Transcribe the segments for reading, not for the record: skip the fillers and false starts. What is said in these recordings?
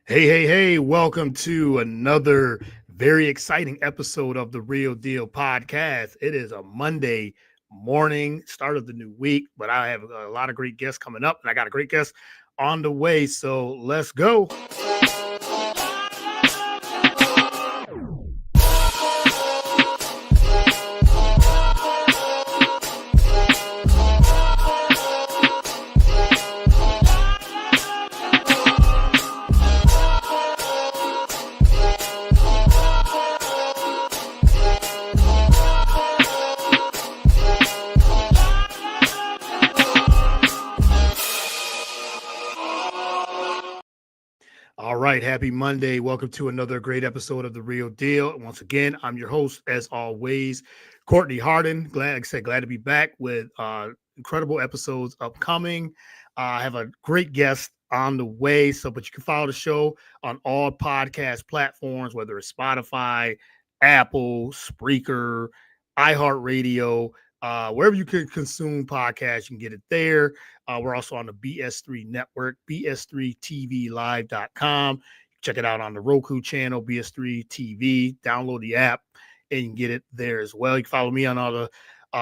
Hey, welcome to another very exciting episode of the Real Deal podcast. It is a Monday morning, start of the new week, but I have a lot of great guests coming up, and I got a great guest on the way. So let's go. All right, happy Monday. Welcome to another great episode of The Real Deal. Once again, I'm your host, as always, Courtney Harden. Glad to be back with incredible episodes upcoming. I have a great guest on the way. But you can follow the show on all podcast platforms, whether it's Spotify, Apple, Spreaker, iHeartRadio, wherever you can consume podcasts, you can get it there. We're also on the BS3 network, bs3tvlive.com. Check it out on the Roku channel, BS3 TV. Download the app and you can get it there as well. You can follow me on all the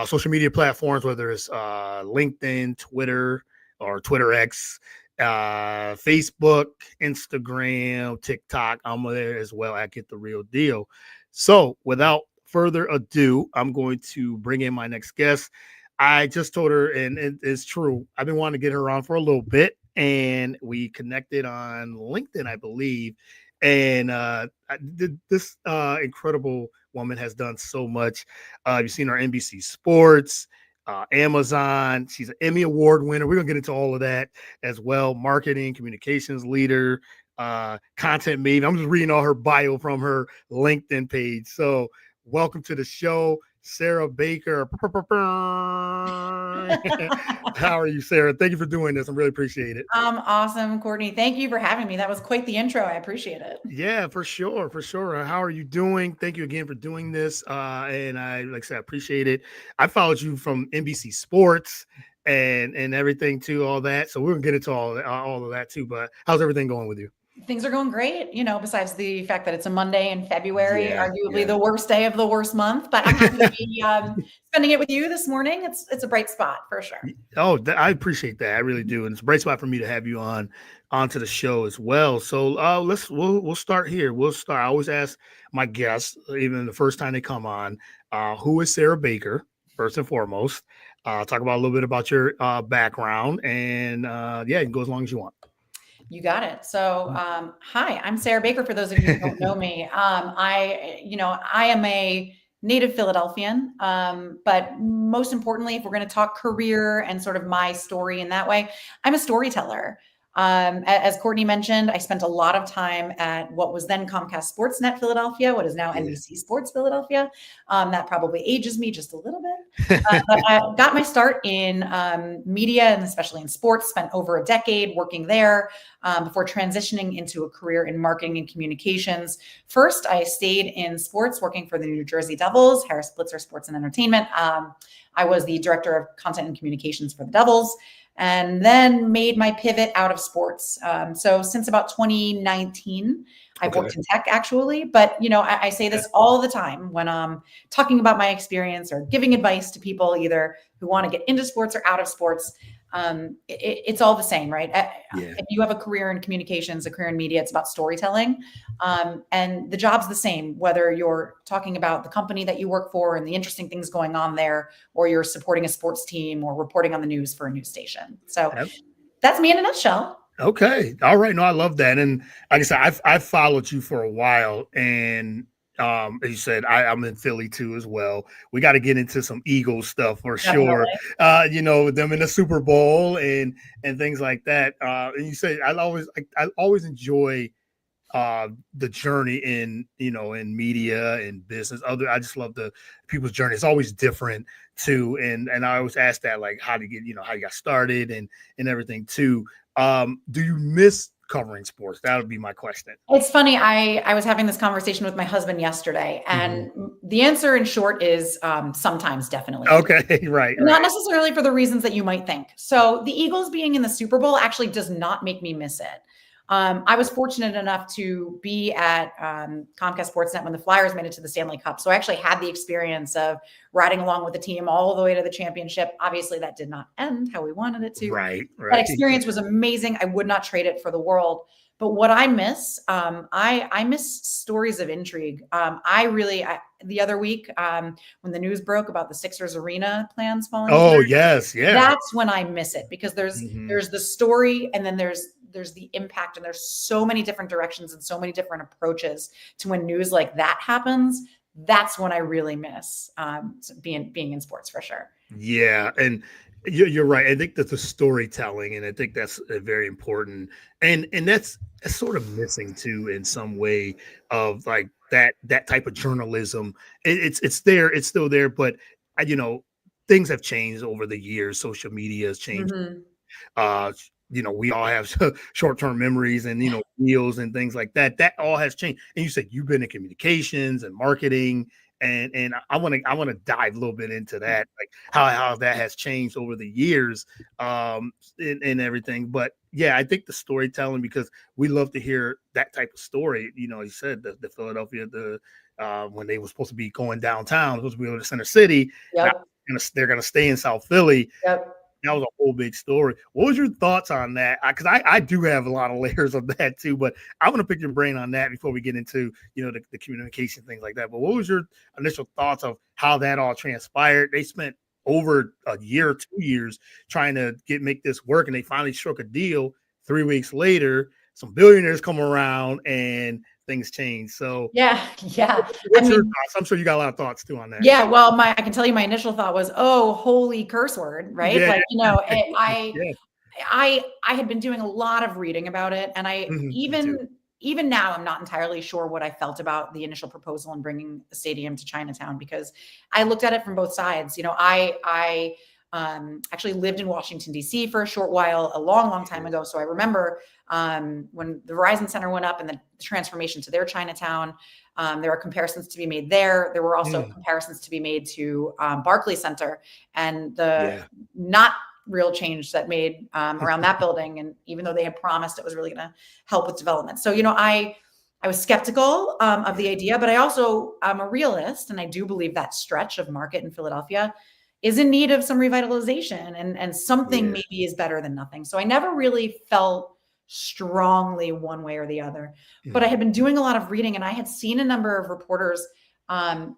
social media platforms, whether it's LinkedIn, Twitter, or Twitter X, Facebook, Instagram, TikTok. I'm there as well at Get the Real Deal. So without further ado, I'm going to bring in my next guest. I just told her, and it's true, I've been wanting to get her on for a little bit, and we connected on LinkedIn, I believe. And this incredible woman has done so much. You've seen her NBC Sports, Amazon. She's an Emmy Award winner. We're going to get into all of that as well. Marketing, communications leader, content maven. I'm just reading all her bio from her LinkedIn page. So welcome to the show, Sara Baicker. How are you, Sara? Thank you for doing this. I really appreciate it. Awesome, Courtney. Thank you for having me. That was quite the intro. I appreciate it. Yeah, for sure. How are you doing? Thank you again for doing this. And I, like I said, appreciate it. I followed you from NBC Sports and everything too, all that. So we're gonna get into all of that too. But how's everything going with you? Things are going great, besides the fact that it's a Monday in February, Yeah, arguably yeah. the worst day of the worst month. But I'm happy to be spending it with you this morning. It's a bright spot for sure. Oh, I appreciate that. I really do, and it's a bright spot for me to have you onto the show as well. So we'll start here. I always ask my guests, even the first time they come on, who is Sara Baicker first and foremost. Talk about a little bit about your background, and you can go as long as you want. You got it. So, hi, I'm Sara Baicker. For those of you who don't know me, I am a native Philadelphian. But most importantly, if we're going to talk career and sort of my story in that way, I'm a storyteller. As Courtney mentioned, I spent a lot of time at what was then Comcast Sportsnet Philadelphia, what is now NBC Sports Philadelphia. That probably ages me just a little bit. But I got my start in media and especially in sports, spent over a decade working there before transitioning into a career in marketing and communications. First, I stayed in sports working for the New Jersey Devils, Harris Blitzer Sports and Entertainment. I was the director of content and communications for the Devils, and then made my pivot out of sports. So since about 2019, I've worked in tech actually, but I say this all the time when I'm talking about my experience or giving advice to people either who want to get into sports or out of sports. It's all the same, right? If you have a career in communications, a career in media, it's about storytelling. And the job's the same, whether you're talking about the company that you work for and the interesting things going on there, or you're supporting a sports team or reporting on the news for a news station. So that's me in a nutshell. Okay. All right. No, I love that. And like I said, I've followed you for a while, and as you said, I'm in Philly too as well. We got to get into some Eagles stuff for sure. Them in the Super Bowl and things like that. And you said I always enjoy the journey in media and business. I just love the people's journey. It's always different too. And I always ask that, like, how to get how you got started and everything too. Do you miss covering sports? That would be my question. It's funny. I was having this conversation with my husband yesterday, and the answer in short is sometimes, definitely. Okay, right. Not necessarily for the reasons that you might think. So the Eagles being in the Super Bowl actually does not make me miss it. I was fortunate enough to be at Comcast Sportsnet when the Flyers made it to the Stanley Cup. So I actually had the experience of riding along with the team all the way to the championship. Obviously, that did not end how we wanted it to. Right. That experience was amazing. I would not trade it for the world. But what I miss, I miss stories of intrigue. The other week, when the news broke about the Sixers arena plans falling Oh, apart, yes. Yeah. that's when I miss it, because there's the story, and then there's the impact, and there's so many different directions and so many different approaches to when news like that happens. That's when I really miss being in sports, for sure. Yeah, and you're right. I think that the storytelling, and I think that's very important, and that's sort of missing too in some way of like that type of journalism. It's there, it's still there, but you know, things have changed over the years. Social media has changed. Uh, we all have short-term memories and reels and things like that. That all has changed. And you said you've been in communications and marketing, and I want to dive a little bit into that, like how that has changed over the years, and everything. But yeah, I think the storytelling, because we love to hear that type of story. You said the Philadelphia, when they were supposed to be going downtown, supposed to be in the center city. Yep. Now they're gonna stay in South Philly. Yep. That was a whole big story. What was your thoughts on that? Because I do have a lot of layers of that too, but I want to pick your brain on that before we get into the communication, things like that. But what was your initial thoughts of how that all transpired? They spent over a year, 2 years trying to make this work, and they finally struck a deal. 3 weeks later, some billionaires come around and things change. So yeah. What's your thoughts? I'm sure you got a lot of thoughts too on that. Yeah, well, I can tell you my initial thought was, oh, holy curse word, right? Yeah. Like, I had been doing a lot of reading about it, and even now, I'm not entirely sure what I felt about the initial proposal and bringing the stadium to Chinatown, because I looked at it from both sides. I actually lived in Washington, D.C. for a short while, a long time ago. So I remember when the Verizon Center went up and the transformation to their Chinatown, there are comparisons to be made there. There were also comparisons to be made to Barclays Center, and the not real change that made around that building. And even though they had promised it was really going to help with development. So, I was skeptical of the idea, but I also am a realist. And I do believe that stretch of market in Philadelphia is in need of some revitalization, and something maybe is better than nothing. So I never really felt strongly one way or the other, but I had been doing a lot of reading, and I had seen a number of reporters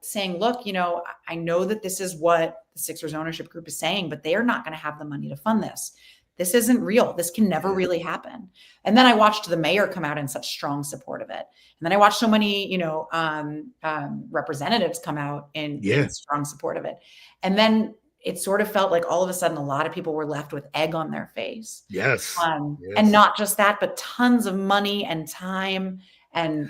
saying, look, I know that this is what the Sixers ownership group is saying, but they are not going to have the money to fund this. This isn't real. This can never really happen. And then I watched the mayor come out in such strong support of it. And then I watched so many, representatives come out in strong support of it. And then it sort of felt like all of a sudden a lot of people were left with egg on their face. Yes. And not just that, but tons of money and time and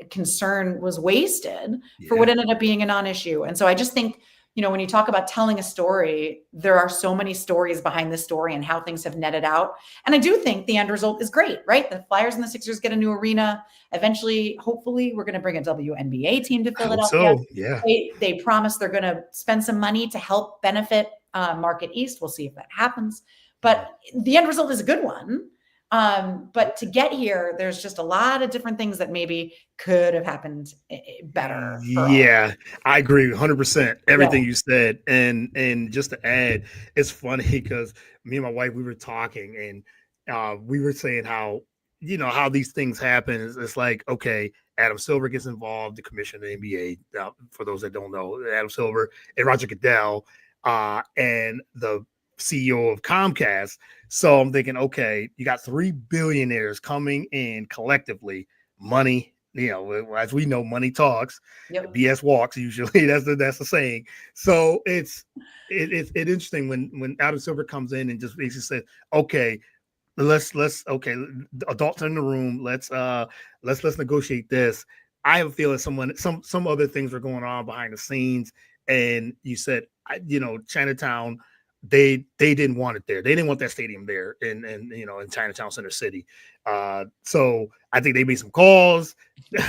concern was wasted for what ended up being a non-issue. And so I just think, when you talk about telling a story, there are so many stories behind this story and how things have netted out. And I do think the end result is great, right? The Flyers and the Sixers get a new arena. Eventually, hopefully, we're going to bring a WNBA team to Philadelphia. So, yeah. They promise they're going to spend some money to help benefit Market East. We'll see if that happens. But the end result is a good one. But to get here, there's just a lot of different things that maybe could have happened better. Yeah, I agree 100%. Everything you said. And just to add, it's funny because me and my wife, we were talking, and we were saying how these things happen. It's like, okay, Adam Silver gets involved, the commissioner of the NBA. For those that don't know, Adam Silver and Roger Goodell, and the CEO of Comcast. So I'm thinking, okay, you got 3 billionaires coming in collectively. Money, as we know, money talks. BS walks. Usually, that's the saying. So it's interesting when Adam Silver comes in and just basically says, okay, let's adults in the room. Let's negotiate this. I have a feeling some other things are going on behind the scenes. And you said, Chinatown. They didn't want it there. They didn't want that stadium there in Chinatown Center City. So I think they made some calls.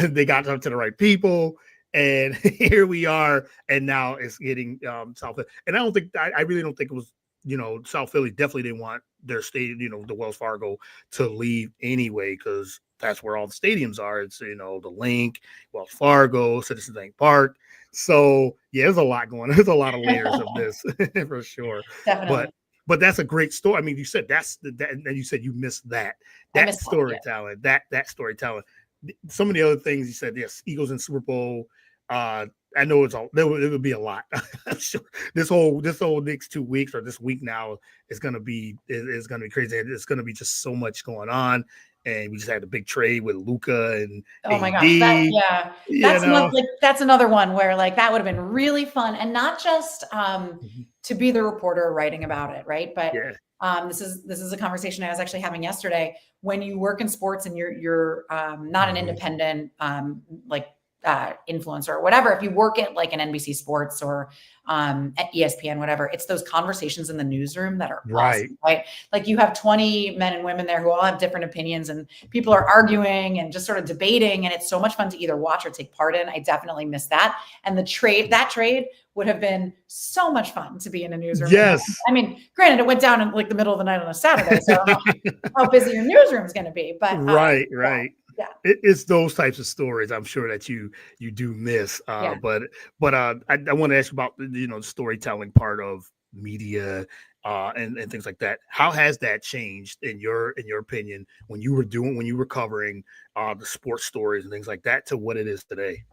They got up to the right people, and here we are. And now it's getting South Philly. And I really don't think it was South Philly definitely didn't want their stadium, the Wells Fargo, to leave anyway, because that's where all the stadiums are. It's, the Link, Wells Fargo, Citizens Bank Park. So yeah, there's a lot going on. There's a lot of layers of this for sure. Definitely. But that's a great story. I mean, you said and you said you missed that I missed that, yeah. storytelling, that storytelling. Some of the other things you said, yes, Eagles and Super Bowl. I know it would be a lot. I'm sure this whole next 2 weeks, or this week now, is gonna be crazy. It's gonna be just so much going on. And we just had a big trade with Luka and Oh my AD. gosh, that's another one where like that would have been really fun, and not just to be the reporter writing about it, right? But yeah. This is a conversation I was actually having yesterday. When you work in sports and you're not an independent influencer or whatever, if you work at like an NBC Sports or at ESPN, whatever, it's those conversations in the newsroom that are awesome, right? Like you have 20 men and women there who all have different opinions, and people are arguing and just sort of debating, and it's so much fun to either watch or take part in. I definitely miss that. And that trade would have been so much fun to be in a newsroom. Yes. I mean, granted, it went down in like the middle of the night on a Saturday, so I don't know how busy your newsroom is going to be, but right. Yeah. It's those types of stories I'm sure that you do miss. But I want to ask you about the storytelling part of media and things like that. How has that changed in your opinion when you were covering the sports stories and things like that to what it is today?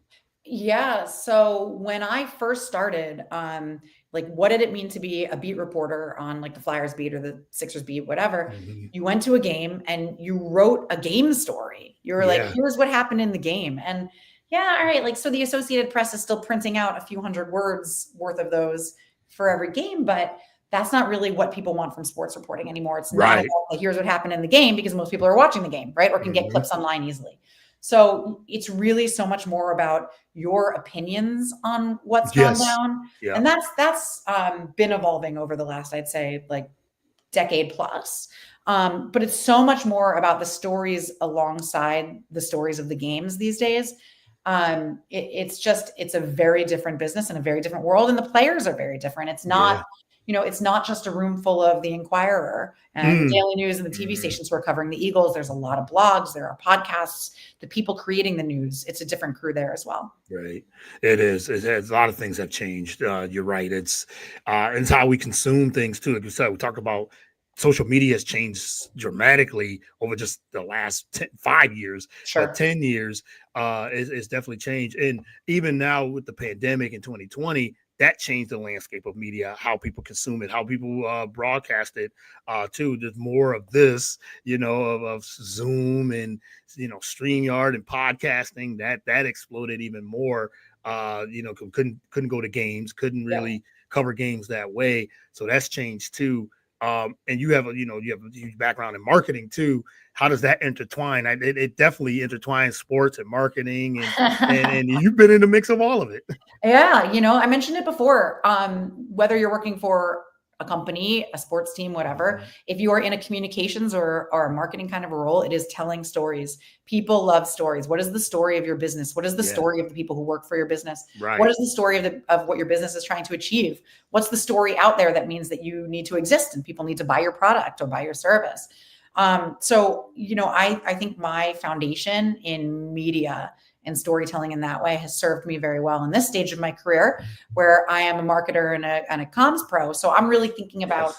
Yeah. So when I first started, like what did it mean to be a beat reporter on like the Flyers beat or the Sixers beat, whatever? Mm-hmm. You went to a game and you wrote a game story. You were like, here's what happened in the game. And yeah, all right. Like, so the Associated Press is still printing out a few hundred words worth of those for every game, but that's not really what people want from sports reporting anymore. It's not about, like, here's what happened in the game, because most people are watching the game, right? Or can get clips online easily. So it's really so much more about your opinions on what's gone down. Yeah. And that's been evolving over the last, I'd say, like decade plus. But it's so much more about the stories alongside the stories of the games these days. It's a very different business and a very different world. And the players are very different. It's not, it's not just a room full of the Inquirer and the Daily News and the TV stations who are covering the Eagles. There's a lot of blogs. There are podcasts, the people creating the news. It's a different crew there as well. Right. It is. A lot of things have changed. You're right. It's how we consume things too. Like you said, we talked about social media has changed dramatically over just the last 5 years. Sure. But 10 years is definitely changed. And even now with the pandemic in 2020, that changed the landscape of media, how people consume it, how people broadcast it too. There's more of this, of Zoom and, StreamYard and podcasting that exploded even more. Couldn't go to games, couldn't really cover games that way. So that's changed too. And you have a huge background in marketing too. How does that intertwine? It definitely intertwines sports and marketing, and you've been in the mix of all of it. Yeah, I mentioned it before. Whether you're working for a company, a sports team, whatever, if you are in a communications or a marketing kind of a role, it is telling stories. People love stories. What is the story of your business? What is the story of the people who work for your business? Right. What is the story of what your business is trying to achieve? What's the story out there that means that you need to exist and people need to buy your product or buy your service? So, I think my foundation in media and storytelling in that way has served me very well in this stage of my career, where I am a marketer and a comms pro. So I'm really thinking about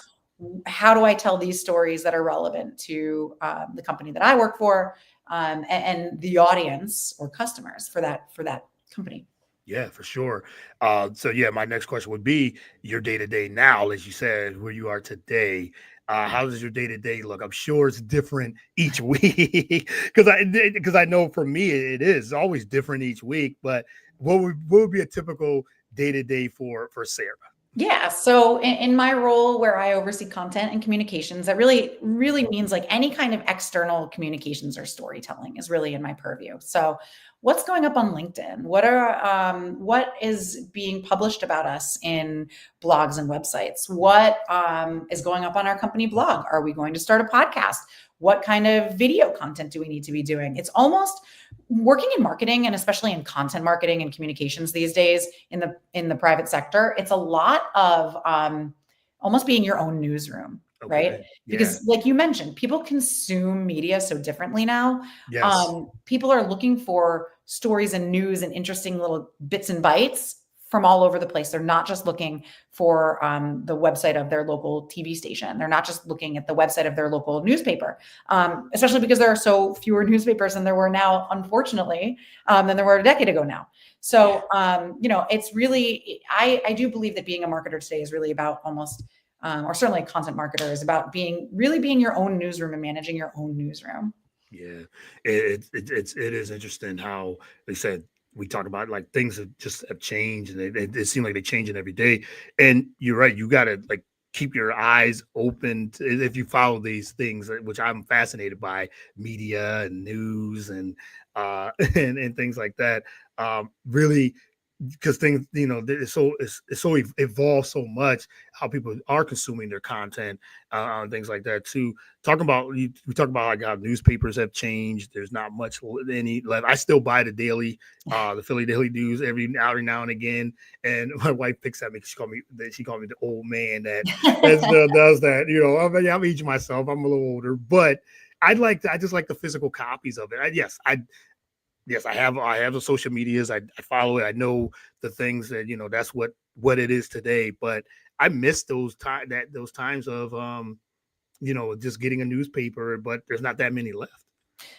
how do I tell these stories that are relevant to the company that I work for and the audience or customers for that company. Yeah, for sure. My next question would be your day-to-day now, as you said, where you are today. How does your day-to-day look? I'm sure it's different each week because I know for me it is always different each week. But what would be a typical day-to-day for Sara? Yeah. So in my role where I oversee content and communications, that really, really means like any kind of external communications or storytelling is really in my purview. So what's going up on LinkedIn? What is being published about us in blogs and websites? What is going up on our company blog? Are we going to start a podcast? What kind of video content do we need to be doing? It's almost working in marketing, and especially in content marketing and communications these days in the private sector. It's a lot of almost being your own newsroom. right? Okay. Yeah. Because like you mentioned, people consume media so differently now. Yes. People are looking for stories and news and interesting little bits and bites from all over the place. They're not just looking for the website of their local TV station. They're not just looking at the website of their local newspaper, especially because there are so fewer newspapers than there were now, unfortunately, than there were a decade ago now. Yeah. So, it's really, I do believe that being a marketer today is really about almost, or certainly a content marketer is about really being your own newsroom and managing your own newsroom. Yeah, it is interesting how they said we talk about like things have just have changed and they seem like they're changing every day. And you're right, you got to like keep your eyes open if you follow these things, which I'm fascinated by media and news and and things like that. Really because things it's so evolved so much how people are consuming their content and things like that too. Talking about we talk about like how newspapers have changed. There's not much any left. I still buy the daily the Philly Daily News every now and again, and my wife picks at me. She called me the old man that still does that. I'm aging myself. I'm a little older, but I just like the physical copies of it. Yes, I have the social medias. I follow it. I know the things that that's what it is today. But I miss those times of just getting a newspaper. But there's not that many left.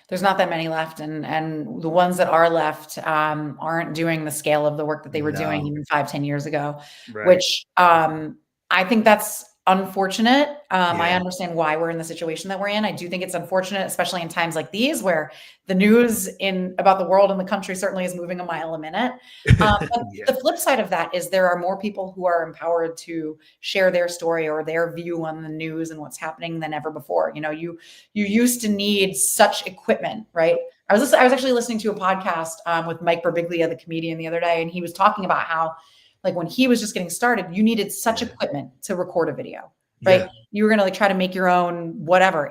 There's not that many left, and the ones that are left aren't doing the scale of the work that they were doing No, even 5-10 years ago, right? which I think that's unfortunate. I Yeah, understand why we're in the situation that we're in. I do think it's unfortunate, especially in times like these where the news in about the world and the country certainly is moving a mile a minute. But yeah, the flip side of that is there are more people who are empowered to share their story or their view on the news and what's happening than ever before. You used to need such equipment, right? I was actually listening to a podcast with Mike Birbiglia, the comedian, the other day, and he was talking about how, like, when he was just getting started, you needed such yeah, equipment to record a video, right? yeah, You were going to like try to make your own whatever.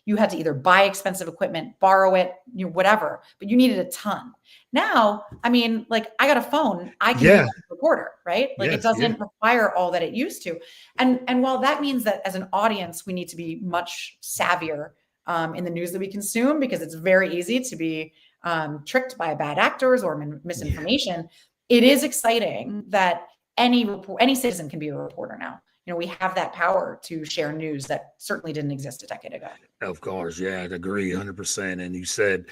You had to either buy expensive equipment, borrow it, whatever, but you needed a ton. Now, I mean, like, I got a phone, I can use yeah, a recorder, right? Like, it yes, yeah, doesn't require all that it used to. And while that means that as an audience, we need to be much savvier in the news that we consume, because it's very easy to be tricked by bad actors or yeah. misinformation. It is exciting that any citizen can be a reporter now. We have that power to share news that certainly didn't exist a decade ago. Of course, yeah, I'd agree 100%. And you said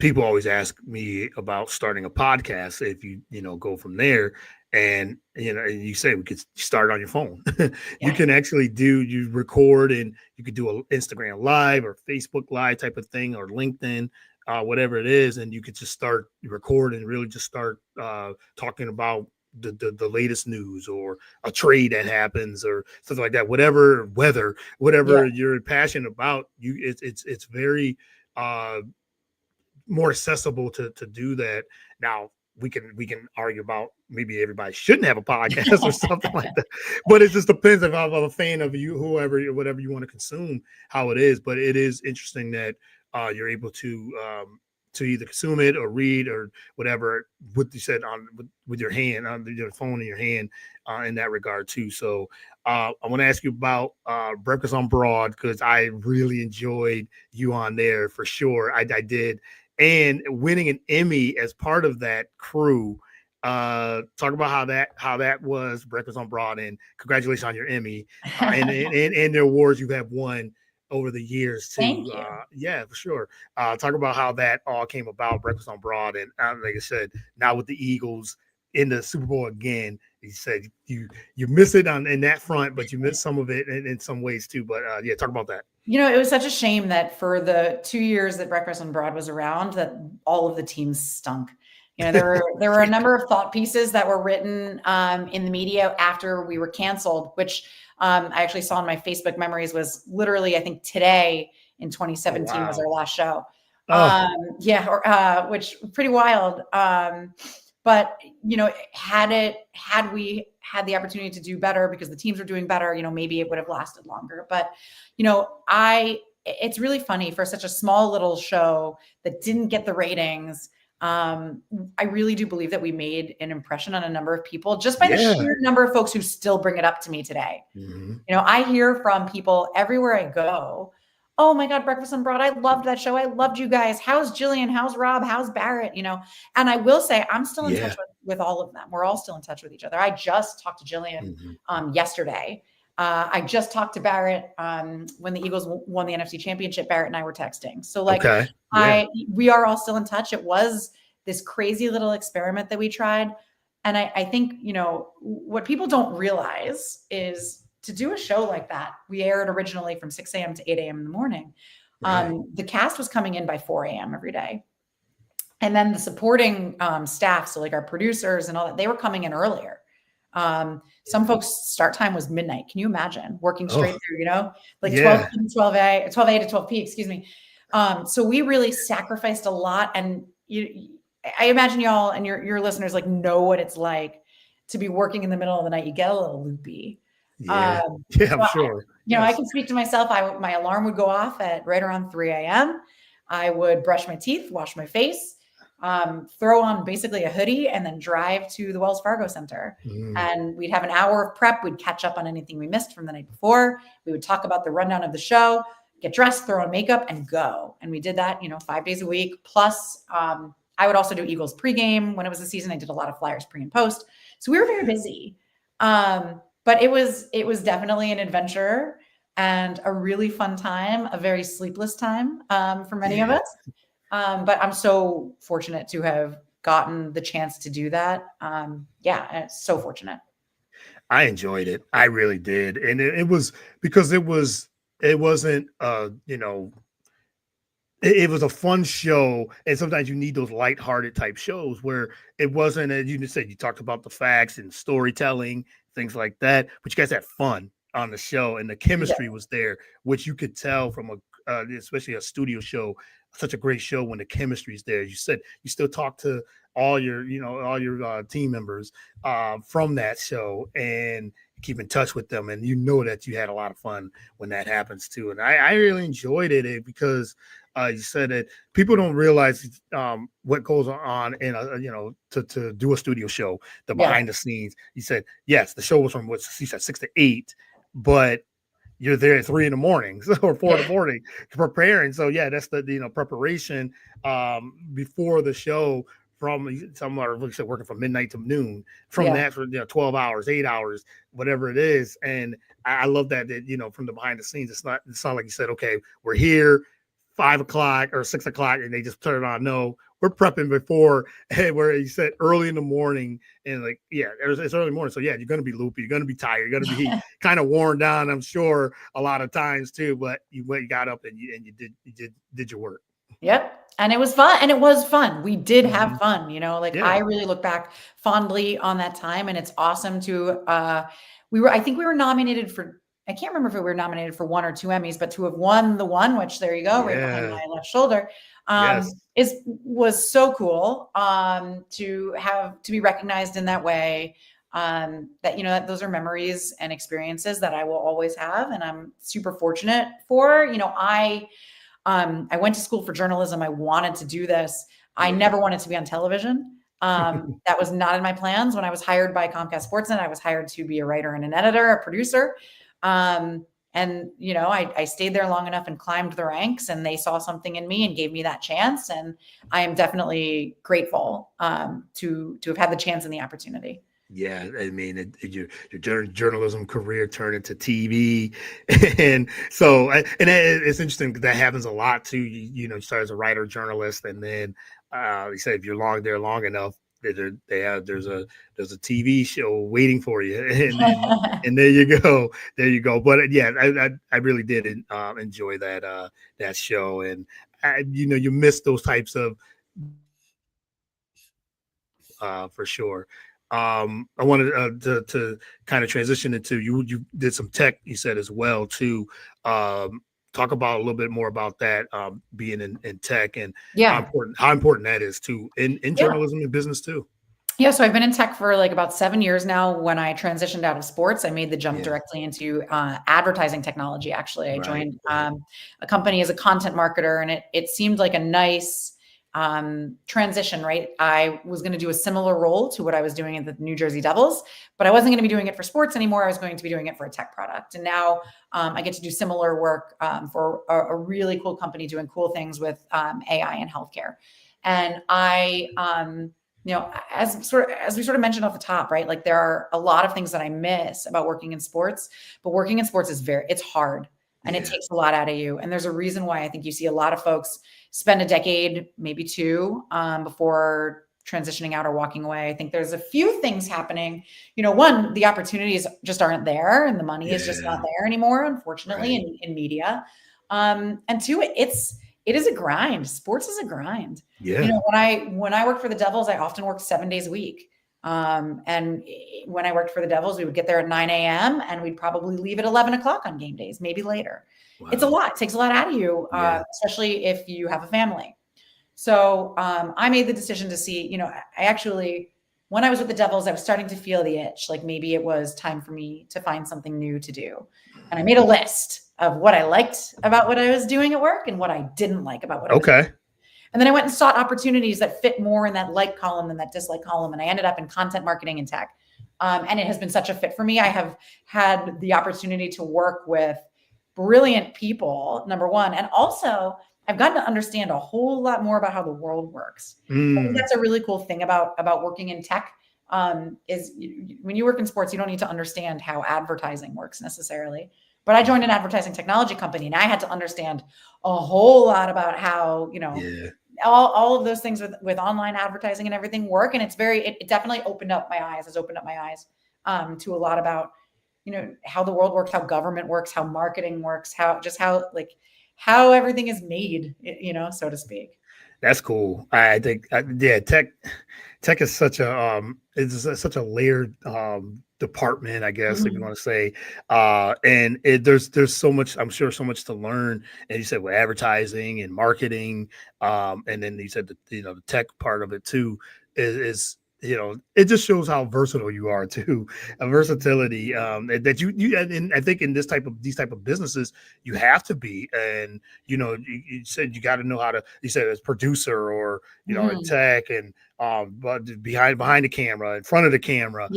people always ask me about starting a podcast if you go from there. And you say we could start on your phone. You Yeah. can actually you record and you could do an Instagram live or Facebook live type of thing or LinkedIn, whatever it is, and you could just start record and really just start talking about the latest news or a trade that happens or something like that, whatever Yeah. you're passionate about. It's very more accessible to do that. Now we can argue about maybe everybody shouldn't have a podcast or something like that, but it just depends if I'm a fan of you, whatever you want to consume, how it is. But it is interesting that you're able to either consume it or read or whatever what you said with your hand on your phone in your hand in that regard too. So I want to ask you about Breakfast on Broad because I really enjoyed you on there for sure. I did, and winning an Emmy as part of that crew. Talk about how that was Breakfast on Broad, and congratulations on your Emmy and the awards you have won over the years Thank too. you. Yeah, for sure. Talk about how that all came about, Breakfast on Broad, and like I said, now with the Eagles in the Super Bowl again. He said you miss it in that front, but you miss some of it in some ways too. But yeah, talk about that. It was such a shame that for the 2 years that Breakfast on Broad was around, that all of the teams stunk. There were a number of thought pieces that were written in the media after we were canceled, which I actually saw in my Facebook memories was literally, I think today in Oh 2017 was wow. our last show. Oh Yeah, which pretty wild. But had we had the opportunity to do better because the teams were doing better, maybe it would have lasted longer. But it's really funny for such a small little show that didn't get the ratings. I really do believe that we made an impression on a number of people just by the Yeah. sheer number of folks who still bring it up to me today. Mhm. You know, I hear from people everywhere I go. Oh my God, Breakfast and Broad. I loved that show. I loved you guys. How's Jillian? How's Rob? How's Barrett? You know, and I will say I'm still in touch Yeah. with all of them. We're all still in touch with each other. I just talked to Jillian Mhm. yesterday. I just talked to Barrett when the Eagles won the NFC Championship. Barrett and I were texting. So like Okay. Yeah. we are all still in touch. It was this crazy little experiment that we tried. And I think, you know, what people don't realize is to do a show like that, we aired originally from 6 a.m. to 8 a.m. in the morning. Right. The cast was coming in by 4 a.m. every day. And then the supporting staff, so like our producers and all that, they were coming in earlier. Some Yeah. folks' start time was midnight. Can you imagine working straight Oh, through, you know, like 12 yeah. p to 12 a, 12 a to 12 p, excuse me. So we really sacrificed a lot. And I imagine y'all and your listeners like know what it's like to be working in the middle of the night. You get a little loopy. Yeah. Yeah, So I'm sure. you know, I Yes. can speak to myself. My alarm would go off at right around 3 a.m. I would brush my teeth, wash my face, throw on basically a hoodie, and then drive to the Wells Fargo Center. Mm. And we'd have an hour of prep. We'd catch up on anything we missed from the night before. We would talk about the rundown of the show, get dressed, throw on makeup, and go. And we did that, you know, 5 days a week. Plus, I would also do Eagles pregame when it was the season. I did a lot of Flyers pre and post. So we were very busy. But it was definitely an adventure and a really fun time, a very sleepless time for many of Yeah. us. But I'm so fortunate to have gotten the chance to do that. Yeah, it's so fortunate. I enjoyed it. I really did. And it was because it wasn't you know, it was a fun show, and sometimes you need those lighthearted type shows where it wasn't, as you just said, you talked about the facts and storytelling, things like that, but you guys had fun on the show, and the Yeah. chemistry was there, which you could tell from especially a studio show, such a great show when the chemistry is there. You said you still talk to all your team members from that show and keep in touch with them, and you know that you had a lot of fun when that happens too. And I really enjoyed it because you said that people don't realize what goes on in to do a studio show, the Yeah. behind the scenes. You said yes, the show was from what he said 6 to 8, but you're there at 3 in the morning, or 4 in Yeah. the morning preparing. So yeah, that's the preparation before the show. From some are like I said, working from midnight to noon. From Yeah. that for 12 hours, 8 hours, whatever it is. And I love that from the behind the scenes, it's not like you said, okay, we're here 5 o'clock or 6 o'clock and they just turn it on. No, we're prepping before, where you said early in the morning, and like, yeah, it's early morning. So yeah, you're going to be loopy. You're going to be tired. You're going to be kind of worn down, I'm sure, a lot of times too, but you got up and you did your work. Yep. And it was fun. And it was fun. We did have Mhm. fun, you know, like Yeah. I really look back fondly on that time. And it's awesome to I think we were nominated for, I can't remember if we were nominated for 1 or 2 Emmys, but to have won the one, which there you go, right behind Yeah. my left shoulder, Yes. was so cool to be recognized in that way. That, you know, that those are memories and experiences that I will always have. And I'm super fortunate for, you know, I went to school for journalism. I wanted to do this. I Yeah. never wanted to be on television. That was not in my plans. When I was hired by Comcast Sportsnet, I was hired to be a writer and an editor, a producer. And, you know, I stayed there long enough and climbed the ranks, and they saw something in me and gave me that chance. And I am definitely grateful to have had the chance and the opportunity. Yeah, I mean, your journalism career turned into TV, and so it's interesting 'cause that happens a lot too. You start as a writer, journalist, and then you say if you're there long enough, there's a TV show waiting for you, and there you go. But yeah, I really did enjoy that show, and you miss those types of for sure. I wanted to kind of transition into you did some tech, you said as well too. Talk about a little bit more about that, being in tech, and Yeah. how important that is too in Yeah. journalism and business too. Yeah, so I've been in tech for like about 7 years now. When I transitioned out of sports, I made the jump Yeah, directly into advertising technology. Actually, I right, joined right. a company as a content marketer, and it seemed like a nice transition, right? I was going to do a similar role to what I was doing at the New Jersey Devils, but I wasn't going to be doing it for sports anymore. I was going to be doing it for a tech product. And now I get to do similar work for a really cool company doing cool things with AI and healthcare. And as we sort of mentioned off the top, right? Like there are a lot of things that I miss about working in sports, but working in sports is it's hard and it takes a lot out of you. And there's a reason why I think you see a lot of folks spend a decade, maybe two, before transitioning out or walking away. I think there's a few things happening. One, the opportunities just aren't there and the money is just not there anymore, unfortunately, in media. And two, it is a grind. Sports is a grind. Yeah. When I worked for the Devils, I often worked 7 days a week. And when I worked for the Devils, we would get there at 9 a.m. and we'd probably leave at 11 o'clock on game days, maybe later. Wow. It's a lot. It takes a lot out of you, especially if you have a family. So I made the decision to see, when I was with the Devils, I was starting to feel the itch. Like maybe it was time for me to find something new to do. And I made a list of what I liked about what I was doing at work and what I didn't like about what I was doing. And then I went and sought opportunities that fit more in that like column than that dislike column. And I ended up in content marketing and tech. And it has been such a fit for me. I have had the opportunity to work with brilliant people, number one. And also I've gotten to understand a whole lot more about how the world works. I think that's a really cool thing about working in tech. Is when you work in sports, you don't need to understand how advertising works necessarily. But I joined an advertising technology company and I had to understand a whole lot about how, all of those things with online advertising and everything work. And it definitely opened up my eyes, to a lot about, how the world works, how government works, how marketing works, how everything is made, so to speak. That's cool. I think, tech is such a layered department, I guess, if you want to say. And there's so much, I'm sure, so much to learn. And you said with advertising and marketing, and then you said the tech part of it too is it just shows how versatile you are too. A versatility that you and I think in these type of businesses you have to be. And you said you got to know how to. You said as producer or in tech and but behind the camera, in front of the camera,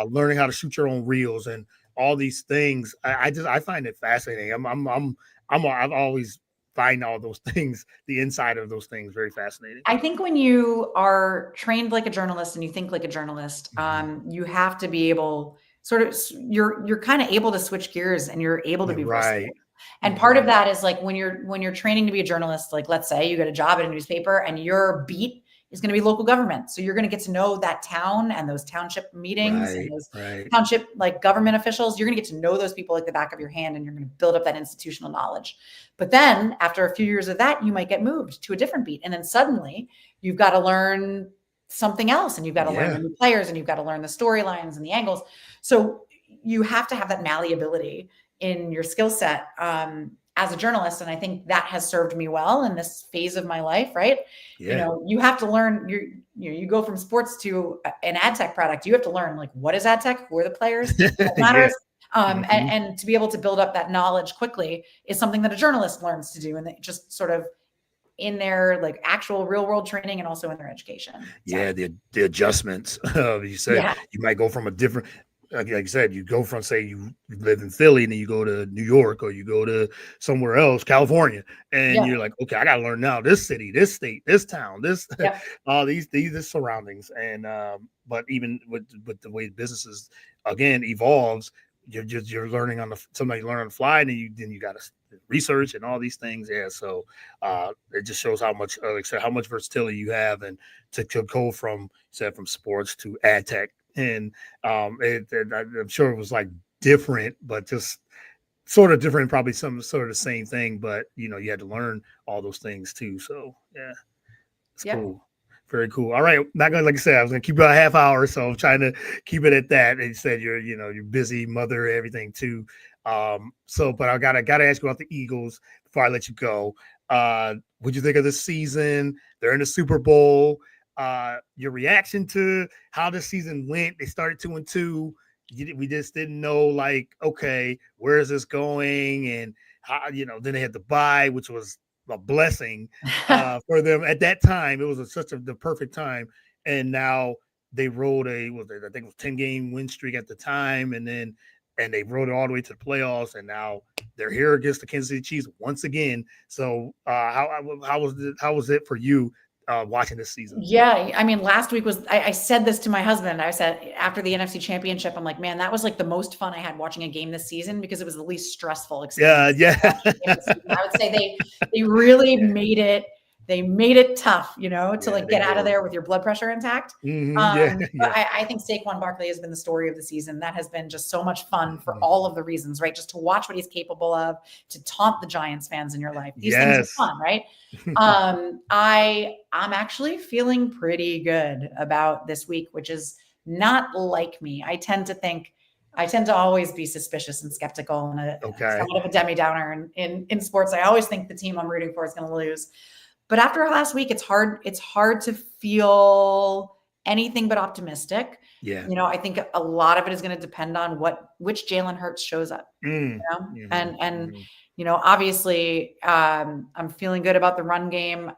learning how to shoot your own reels and all these things. I find it fascinating. I've always find all those things, the inside of those things, very fascinating. I think when you are trained like a journalist and you think like a journalist, you have to be able you're kind of able to switch gears and you're able to be versatile. And part of that is like when you're training to be a journalist, like let's say you get a job at a newspaper and your beat is going to be local government. So you're going to get to know that town and those township meetings and those township like government officials. You're going to get to know those people like the back of your hand and you're going to build up that institutional knowledge. But then after a few years of that, you might get moved to a different beat. And then suddenly you've got to learn something else and you've got to learn the new players and you've got to learn the storylines and the angles. So you have to have that malleability in your skill set as a journalist. And I think that has served me well in this phase of my life, right? You have to learn, you go from sports to an ad tech product. You have to learn like, what is ad tech? Who are the players? What matters? And to be able to build up that knowledge quickly is something that a journalist learns to do. And just sort of in their like actual real world training and also in their education. So. The adjustments. You said you might go from a different, like you said, you go from, say you live in Philly and then you go to New York or you go to somewhere else, California, and you're like, okay, I got to learn now this city, this state, this town, this, all these surroundings. And, but even with the way businesses again evolves, you're learning somebody learn on the fly, and then you got to research and all these things. So it just shows how much, like I said, how much versatility you have, and to go from sports to ad tech. And I'm sure it was like different, but just sort of different, probably some sort of the same thing, but you had to learn all those things too. So it's cool. Very cool. All right. Not gonna, like I said, I was gonna keep it a half hour, so I'm trying to keep it at that. And you said you're busy, mother, everything too. But I gotta ask you about the Eagles before I let you go. What'd you think of this season? They're in the Super Bowl. Your reaction to how this season went? They started 2-2. We just didn't know, like, okay, where is this going? And how, then they had the bye, which was a blessing for them at that time. It was the perfect time, and now they rode I think it was 10-game win streak at the time, and they rode it all the way to the playoffs, and now they're here against the Kansas City Chiefs once again. So how was it for you watching this season? Yeah, I mean, last week was I said this to my husband. I said after the NFC Championship, I'm like, man, that was like the most fun I had watching a game this season because it was the least stressful experience. Yeah. I would say they really made it tough, to like get out of there with your blood pressure intact. But I think Saquon Barkley has been the story of the season. That has been just so much fun for all of the reasons, right? Just to watch what he's capable of, to taunt the Giants fans in your life. These things are fun, right? I'm actually feeling pretty good about this week, which is not like me. I tend to always be suspicious and skeptical and somewhat of a Debbie Downer in sports. I always think the team I'm rooting for is going to lose. But after last week, it's hard to feel anything but optimistic. Yeah. I think a lot of it is going to depend on which Jalen Hurts shows up. And obviously, I'm feeling good about the run game.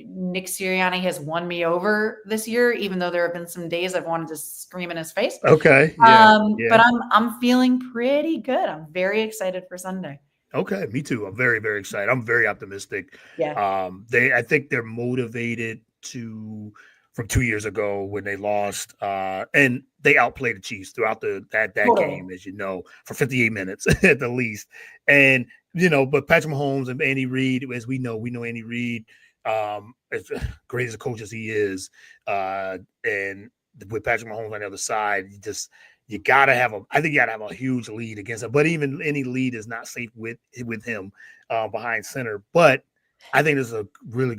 Nick Sirianni has won me over this year, even though there have been some days I've wanted to scream in his face. Okay. But I'm feeling pretty good. I'm very excited for Sunday. Okay, me too. I'm very, very excited. I'm very optimistic. Yeah. I think they're motivated from 2 years ago when they lost, and they outplayed the Chiefs throughout that game, as you know, for 58 minutes at the least. And but Patrick Mahomes and Andy Reid, as we know Andy Reid, as great as a coach as he is, and with Patrick Mahomes on the other side, you gotta have a huge lead against him. But even any lead is not safe with him behind center. But I think this is a really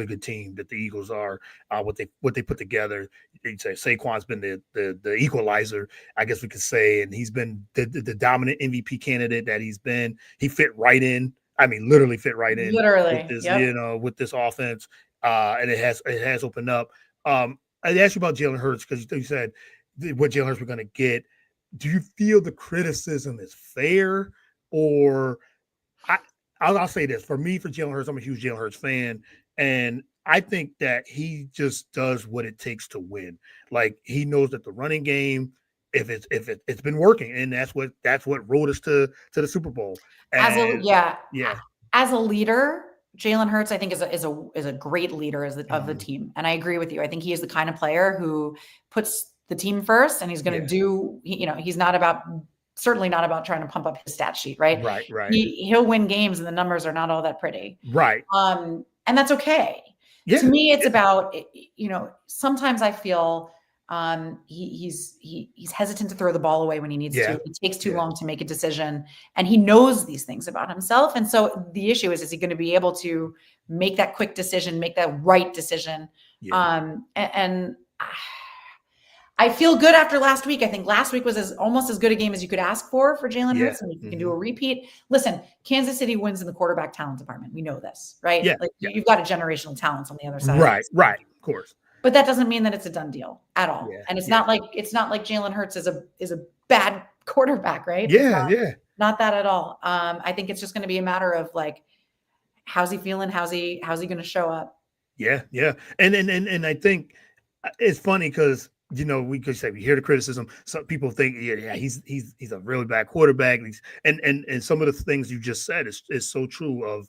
good team that the Eagles are. What they put together. You say Saquon's been the equalizer, I guess we could say, and he's been the dominant MVP candidate that he's been. He fit right in. I mean, literally fit right in. Literally, with this, with this offense, and it has opened up. I asked you about Jalen Hurts because you said what Jalen Hurts we're going to get. Do you feel the criticism is fair, or I'll say this for Jalen Hurts, I'm a huge Jalen Hurts fan, and I think that he just does what it takes to win. Like he knows that the running game, if it's been working, and that's what rode us to the Super Bowl. And, as a leader, Jalen Hurts, I think, is a great leader of the team, and I agree with you. I think he is the kind of player who puts the team first, and he's going to do. He's certainly not about trying to pump up his stat sheet, right? Right. He'll win games, and the numbers are not all that pretty, right? And that's okay. Yeah. To me, it's about sometimes I feel he's hesitant to throw the ball away when he needs to. It takes too long to make a decision, and he knows these things about himself. And so the issue is he going to be able to make that quick decision, make that right decision? And I feel good after last week. I think last week was almost as good a game as you could ask for Jalen Hurts. And if you can do a repeat, listen, Kansas City wins in the quarterback talent department. We know this, right? You've got a generational talent on the other side. Right. Of course. But that doesn't mean that it's a done deal at all. And it's not like Jalen Hurts is a bad quarterback, right? Not that at all. I think it's just going to be a matter of like, how's he feeling? How's he going to show up? Yeah. And I think it's funny because we could say we hear the criticism. Some people think, he's a really bad quarterback, and some of the things you just said is so true. Of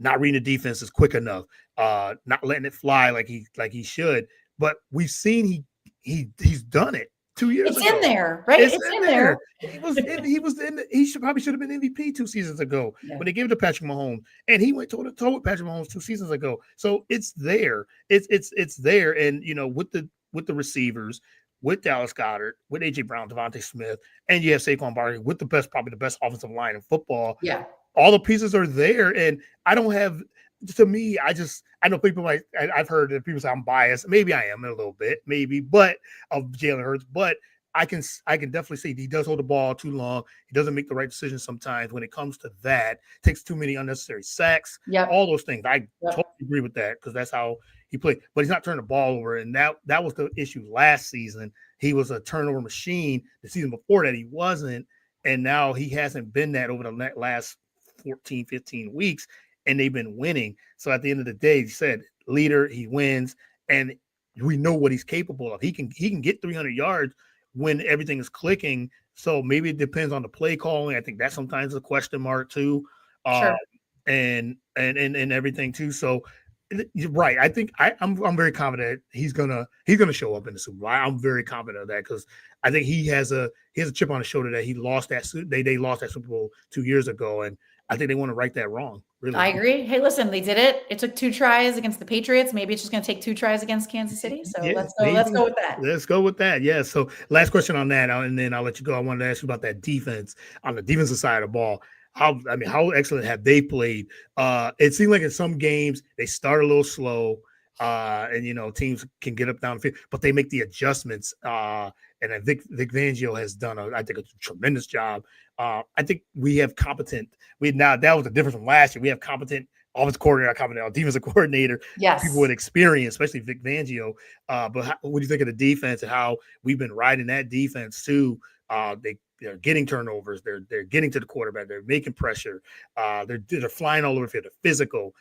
not reading the defense is quick enough, not letting it fly like he should. But we've seen he's done it 2 years ago. It's in there, right? It's in there. He should have been MVP 2 seasons ago when they gave it to Patrick Mahomes, and he went toe to toe with Patrick Mahomes 2 seasons ago. So it's there. It's there, and with the receivers, with Dallas Goedert, with AJ Brown, Devontae Smith, and you have Saquon Barkley with probably the best offensive line in football. Yeah, all the pieces are there, and I don't have. To me, I know people I've heard that people say I'm biased. Maybe I am a little bit, but of Jalen Hurts, but I can definitely see he does hold the ball too long. He doesn't make the right decisions sometimes when it comes to that. Takes too many unnecessary sacks. All those things. I totally agree with that because that's how he played. But he's not turning the ball over, and that was the issue last season. He was a turnover machine. The season before that, he wasn't, and now he hasn't been that over the last 14, 15 weeks. and they've been winning. So at the end of the day, he said leader, he wins, and we know what he's capable of. He can get 300 yards when everything is clicking. So maybe it depends on the play calling. I think that sometimes is a question mark too, uh, Sure. and everything too. So you're right. I think I'm very confident he's gonna show up in the Super Bowl. I'm very confident of that because I think he has a chip on his shoulder that he lost they lost that Super Bowl 2 years ago, and I think they want to right that wrong. Really, I agree. Hey, listen, they did it. It took 2 tries against the Patriots. Maybe it's just going to take 2 tries against Kansas City. So yeah, let's maybe. go with that. Let's go with that. Yeah. So last question on that, and then I'll let you go. I wanted to ask you about that defense on the defensive side of the ball. How excellent have they played? It seemed like in some games they start a little slow, and teams can get up down the field, but they make the adjustments. And Vic Fangio has done, I think, a tremendous job. I think we have competent. That was the difference from last year. We have competent offensive coordinator, competent defensive coordinator, people with Yes. experience, especially Vic Fangio. But what do you think of the defense and how we've been riding that defense too? They're getting turnovers. They're getting to the quarterback. They're making pressure. They're flying all over the field. They're physical.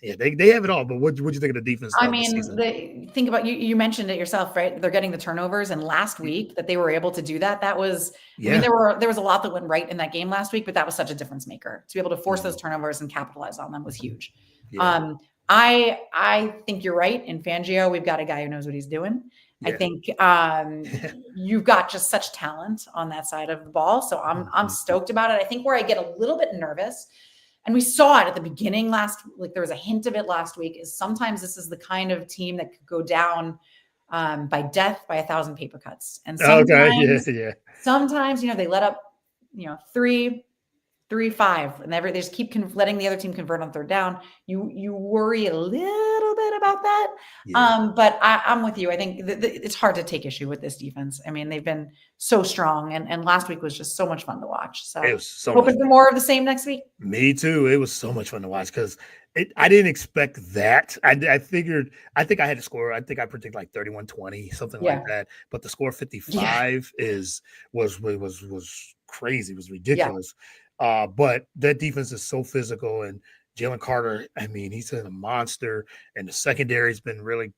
Yeah, they have it all. But what do you think of the defense I this mean, season? think about you mentioned it yourself, right? They're getting the turnovers, and last week that they were able to do that, that was, I mean, Yeah. there was a lot that went right in that game last week, but that was such a difference maker. To be able to force those turnovers and capitalize on them was huge. Yeah. I think you're right. In Fangio, we've got a guy who knows what he's doing. I Yeah. think you've got just such talent on that side of the ball. So I'm stoked about it. I think where I get a little bit nervous, and we saw it at the beginning like there was a hint of it last week, is sometimes this is the kind of team that could go down by death by 1,000 paper cuts. And Okay. Yeah. Yeah. sometimes, they let up, 3-5, and they just keep letting the other team convert on third down. You worry a little bit about that. Yeah. But I'm with you. I think it's hard to take issue with this defense. I mean, they've been so strong, and last week was just so much fun to watch. It So was so much hoping for fun. more of the same next week. Me too. It was so much fun to watch because I didn't expect that. I figured, I think I had a score. I think I predicted like 31-20, something like Yeah. that. But the score Yeah. 55 was crazy. It was Yeah. ridiculous. But that defense is so physical, and Jalen Carter, I mean, he's a monster, and the secondary's been really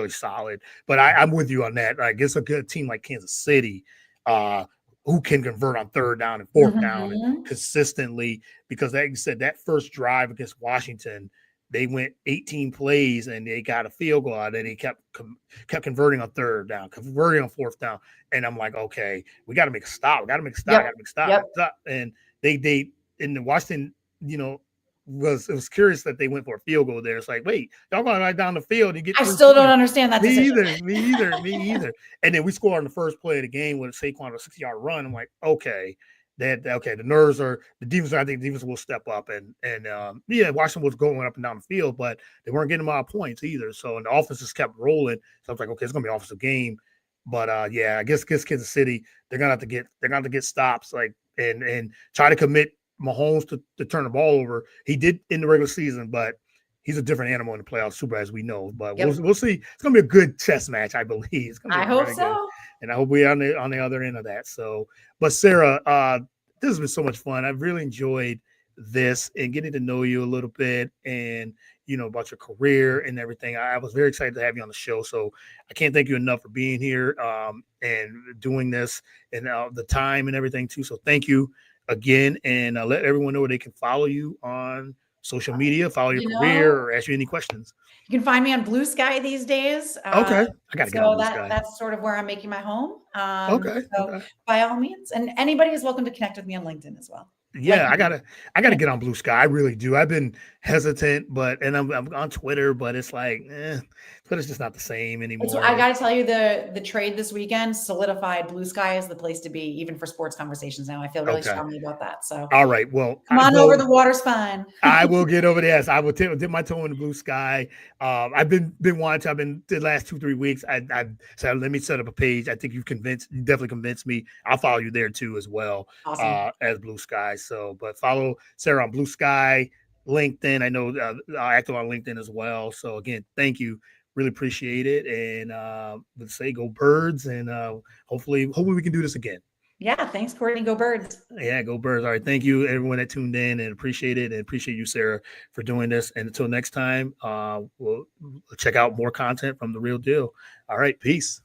solid. But I'm with you on that. I guess a good team like Kansas City, who can convert on third down and fourth down and Mhm. consistently, because like you said, that first drive against Washington, they went 18 plays and they got a field goal out, and they kept converting on third down, converting on fourth down. And I'm like, okay, we got to make a stop. We got to make a stop. Yep. Got to make a stop. Yep. Stop. And they in the Washington, it was curious that they went for a field goal there. It's like, wait, y'all going right down the field and get I 3 still don't points. understand that Me decision. either. Me either. Me either. And then we score on the first play of the game with Saquon a 60-yard run. I'm like, okay, the nerves are the defense. I think the defense will step up, and Washington was going up and down the field, but they weren't getting a lot of points either. So and the offense just kept rolling. So I was like, okay, it's gonna be an offensive game. But I guess Kansas City, they're gonna have to get stops, like and try to commit Mahomes to turn the ball over. He did in the regular season, but he's a different animal in the playoffs, super as we know. But Yep. we'll see. It's gonna be a good chess match, I believe. It's gonna be I hope really good, so. and I hope we're on the other end of that. So, but Sara, this has been so much fun. I've really enjoyed this and getting to know you a little bit, and about your career and everything. I was very excited to have you on the show. So I can't thank you enough for being here and doing this and the time and everything too. So thank you again, and let everyone know where they can follow you on social media, follow your You career, know, or ask you any questions. you can find me on Blue Sky these days. Okay, I got to get on So Blue Sky. that's sort of where I'm making my home. Okay, So okay. by all means, and anybody is welcome to connect with me on LinkedIn as well. Yeah, You I gotta get on Blue Sky. I really do. I've been hesitant, and I'm on Twitter, but it's like, Twitter's just not the same anymore. I got to tell you, the trade this weekend solidified Blue Sky as the place to be, even for sports conversations now. I feel really Okay. strongly about that. So All right. Well, come on over, the water's fine. I will get over there. Yes, I will dip my toe in the Blue Sky. I've been wanting to. I've been the last 2-3 weeks. I said, let me set up a page. I think you definitely convinced me. I'll follow you there too as well. Awesome. As Blue Sky. So, but follow Sara on Blue Sky, LinkedIn. I know I active on LinkedIn as well. So again, thank you. Really appreciate it. And let's say go Birds. And hopefully we can do this again. Yeah. Thanks, Courtney. Go Birds. Yeah, go Birds. All right. Thank you, everyone that tuned in, and appreciate it. And appreciate you, Sarah, for doing this. And until next time, we'll check out more content from The Real Deal. All right. Peace.